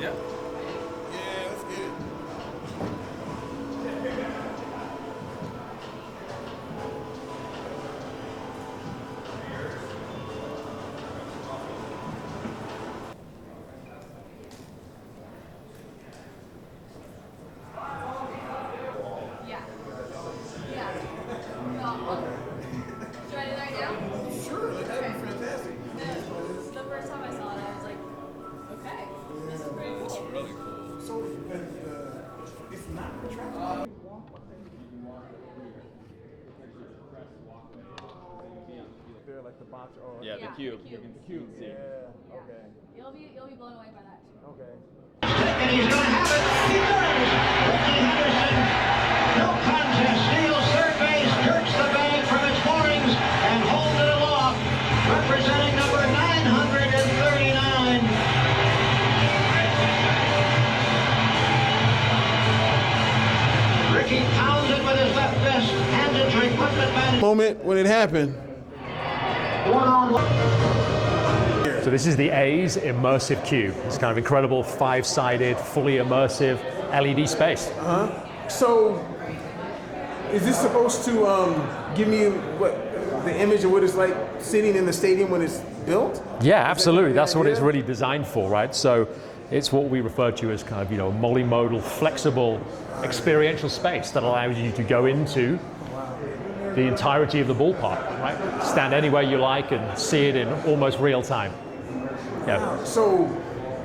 Yeah. Yeah, let's get it. Yeah. Yeah. Should I do that right now? Sure, like, that'd be fantastic. The first time I saw it, I was like, okay, this is pretty cool. Really cool. So, but it's not retractable. They're like the box or Yeah, Yeah, the cube. the cube. the cube. Yeah. Okay. You'll be blown away by that too. Okay. And he's going to have it. He does. Ricky Henderson. No contest. Steals third base. Jerks the bag from its moorings and holds it aloft. Representing number 939. Ricky pounds it with his left fist. Hands it to equipment man. Moment when it happened. One-on-one. So this is the A's Immersive Cube. It's kind of incredible, five-sided, fully immersive LED space. So, is this supposed to give me what the image of what it's like sitting in the stadium when it's built? Yeah, absolutely. the That's what it's idea? really designed for, right? So it's what we refer to as kind of, you know, multimodal, flexible, experiential space that allows you to go into the entirety of the ballpark, right? Stand anywhere you like and see it in almost real time. Yeah. So,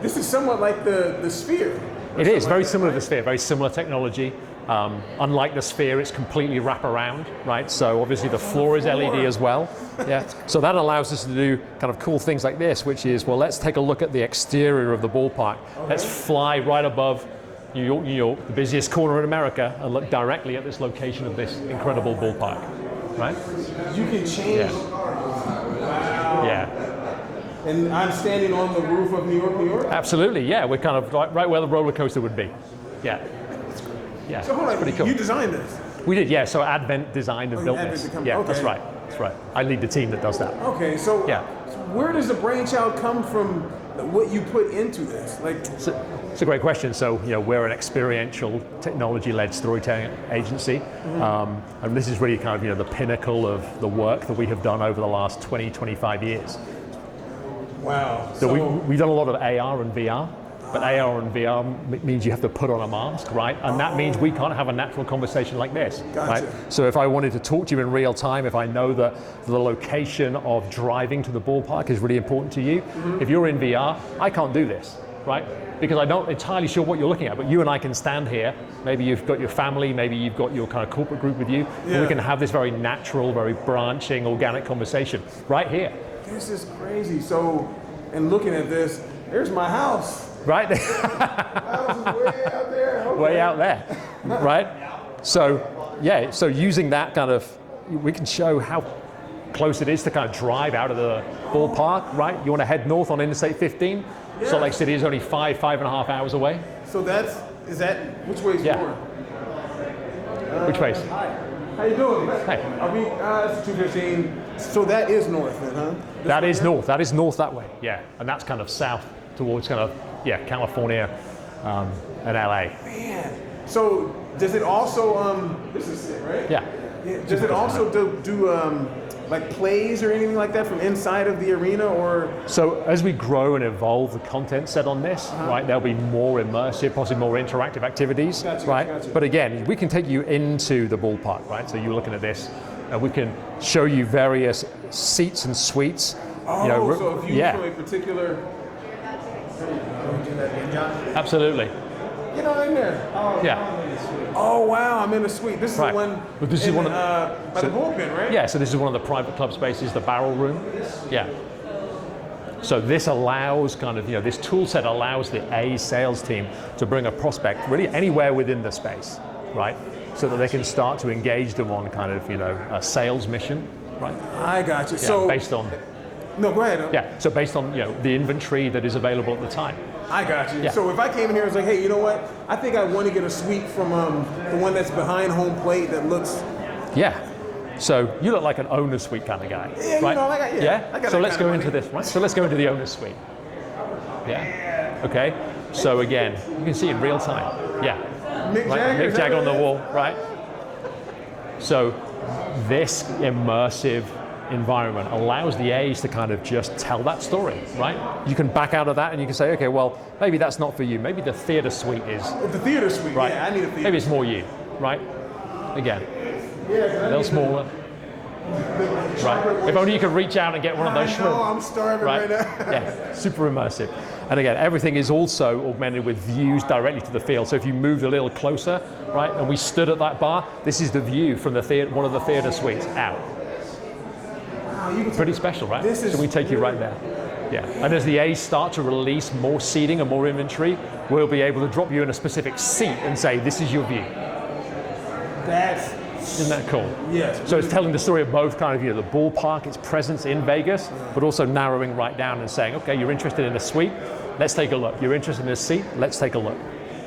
this is somewhat like the Sphere. It is very similar to the Sphere, very similar technology. Unlike the Sphere, it's completely wraparound, right? So obviously the floor is LED as well. Yeah. So that allows us to do kind of cool things like this, which is, well, let's take a look at the exterior of the ballpark. Let's fly right above New York, New York, the busiest corner in America, and look directly at this location of this incredible ballpark, right? You can change. Yeah. And I'm standing on the roof of New York, New York. Absolutely. Yeah. We're kind of right where the roller coaster would be. Yeah. Yeah. So hold It's on, pretty cool. you designed this. We did, yeah. So Advent designed and built Advent this. become- Yeah, okay. that's right. That's right. I lead the team that does that. Okay, so Yeah. where does the brainchild come from? What you put into this, like It's a great question. So, you know, we're an experiential, technology-led storytelling agency, and this is really kind of, you know, the pinnacle of the work that we have done over the last 20, 25 years. wow. So we've done a lot of AR and VR, but AR and VR means you have to put on a mask, right? And that means we can't have a natural conversation like this, Gotcha. right? So if I wanted to talk to you in real time, if I know that the location of driving to the ballpark is really important to you, if you're in VR, I can't do this, right? Because I'm not entirely sure what you're looking at, but you and I can stand here, maybe you've got your family, maybe you've got your kind of corporate group with you, and Yeah. we can have this very natural, very branching, organic conversation right here, This is crazy. So, and looking at this, there's my house. right? House is way out there. Okay. Way out there, right? So, yeah, so using that kind of, we can show how close it is to kind of drive out of the ballpark, right? You want to head north on Interstate 15? Yeah. Salt Lake City is only 5.5 hours away. So is that which way is Yeah. north? Which ways? Hi. How you doing? Hey. Are we? It's 2:15. So that is north, then, huh? That is north. That is north that way. Yeah, and that's kind of south towards kind of California and LA. Man. So does it also? This is it, right? Yeah. Does it also do like plays or anything like that from inside of the arena, or? So as we grow and evolve the content set on this, right, there'll be more immersive, possibly more interactive activities, Gotcha, right? gotcha. But again, we can take you into the ballpark, right? So you're looking at this, and we can show you various seats and suites. Oh, you know, so if you yeah, show a particular. absolutely, Get on in there. yeah. Oh wow, I'm in the suite. This is Right. the one. But this is one of by the bullpen, right? Yeah, so this is one of the private club spaces, the barrel room. Yeah. So this allows kind of, you know, this tool set allows the A sales team to bring a prospect really anywhere within the space, right? So that they can start to engage them on kind of, you know, a sales mission, right? I got you. Yeah, So based on, no, go ahead. yeah, so based on, you know, the inventory that is available at the time. I got you. Yeah. So if I came in here and was like, hey, you know what? I think I want to get a suite from the one that's behind home plate that looks. Yeah. So you look like an owner suite kind of guy, Yeah, you right? know, I got- yeah, I got So that let's kind go of into money. this, right? So let's go into the owner suite. Yeah. Okay. So again, you can see in real time. Yeah. Mick Right? Jagger, Mick Jagger on the wall, right? So this immersive environment allows the A's to kind of just tell that story, right? You can back out of that and you can say, okay, well, maybe that's not for you. Maybe the theater suite is, The theater suite, right? yeah, I need a theater. Maybe it's more you, right? Again, Yeah, 'cause I a little need smaller. Right. If only you could reach out and get one of those I shrimp. know, I'm starving right now. Yeah, super immersive. And again, everything is also augmented with views directly to the field. So if you moved a little closer, right, and we stood at that bar, this is the view from the theater, one of the theater suites out. Wow, you can Pretty special, right? This is So we take you right there. Yeah. And as the A's start to release more seating and more inventory, we'll be able to drop you in a specific seat and say, this is your view. That's Isn't that cool? yes. So it's telling the story of both kind of, the ballpark, its presence in Vegas, but also narrowing right down and saying, okay, you're interested in a suite, let's take a look. You're interested in a seat, let's take a look.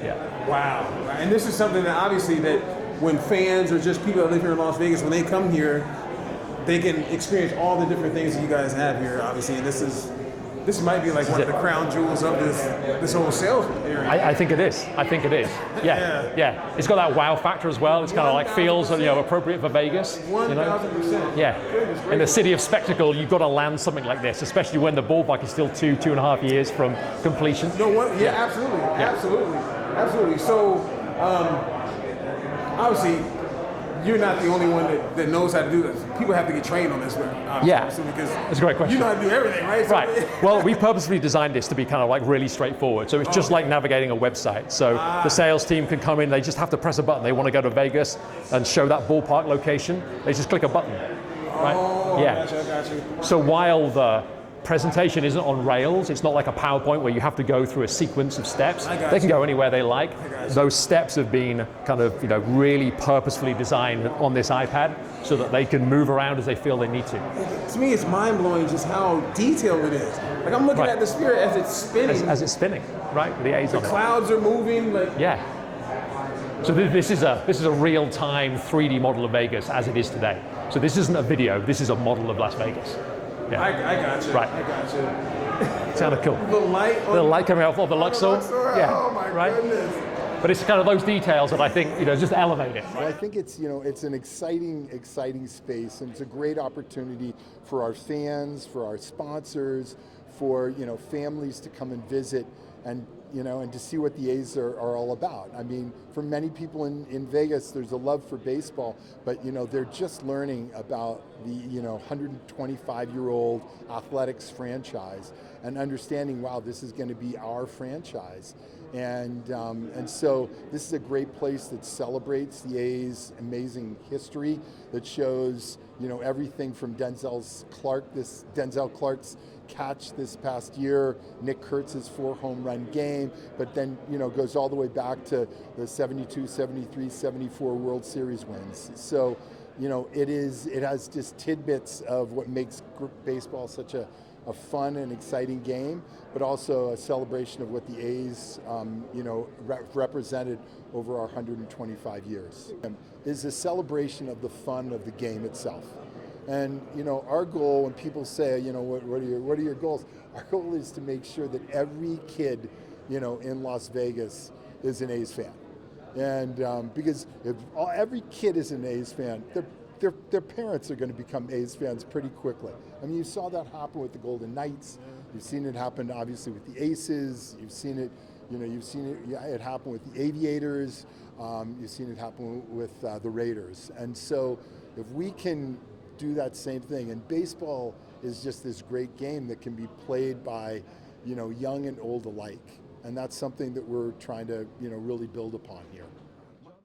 Yeah. Wow. And this is something that obviously that when fans or just people that live here in Las Vegas, when they come here, they can experience all the different things that you guys have here, obviously. And this might be like one of the crown jewels of this whole sales area. I think it is. I think it is. Yeah. Yeah. It's got that wow factor as well. It's kind of like feels appropriate for Vegas. 1,000%. Yeah. In the city of spectacle, you've got to land something like this, especially when the ballpark is still 2.5 years from completion. No, what? Yeah, absolutely. So, obviously, you're not the only one that knows how to do this. People have to get trained on this, obviously, Yeah. because That's a great question. you know how to do everything, right? So- Right. Well, we purposely designed this to be kind of like really straightforward. So it's just like navigating a website. So the sales team can come in, they just have to press a button. They want to go to Vegas and show that ballpark location. They just click a button. Right? Oh, Yeah. I got you. So while the presentation isn't on rails, it's not like a PowerPoint where you have to go through a sequence of steps. I got They can you. go anywhere they like. got you. Those steps have been kind of really purposefully designed on this iPad so that they can move around as they feel they need to. To me, it's mind-blowing just how detailed it is. Like, I'm looking Right. at the sphere as it's spinning. As it's spinning, right? With the A's on it. Clouds are moving, like, Yeah. So this is a real-time 3D model of Vegas as it is today. So this isn't a video. This is a model of Las Vegas. Yeah. I got you. Right. I got you. Kind of cool. The light on The light coming out of the Luxor. Yeah. Oh my right. goodness. But it's kind of those details that I think just elevate it. Well, I think it's it's an exciting space, and it's a great opportunity for our fans, for our sponsors, for families to come and visit, and and to see what the A's are all about. I mean, for many people in Vegas, there's a love for baseball, but they're just learning about the 125-year-old athletics franchise and understanding, wow, this is going to be our franchise. And so this is a great place that celebrates the A's amazing history, that shows everything from Denzel Clark's catch this past year, Nick Kurtz's 4 home run game, but then goes all the way back to the 72, 73, 74 World Series wins. So it has just tidbits of what makes baseball such a fun and exciting game, but also a celebration of what the A's, represented over our 125 years. Is a celebration of the fun of the game itself. And our goal, when people say, what are your goals? Our goal is to make sure that every kid, in Las Vegas is an A's fan. And because if every kid is an A's fan, their parents are going to become A's fans pretty quickly. I mean, you saw that happen with the Golden Knights. You've seen it happen, obviously, with the Aces. You've seen it, it happen with the Aviators. You've seen it happen with the Raiders. And so, if we can do that same thing, and baseball is just this great game that can be played by, young and old alike, and that's something that we're trying to, really build upon here.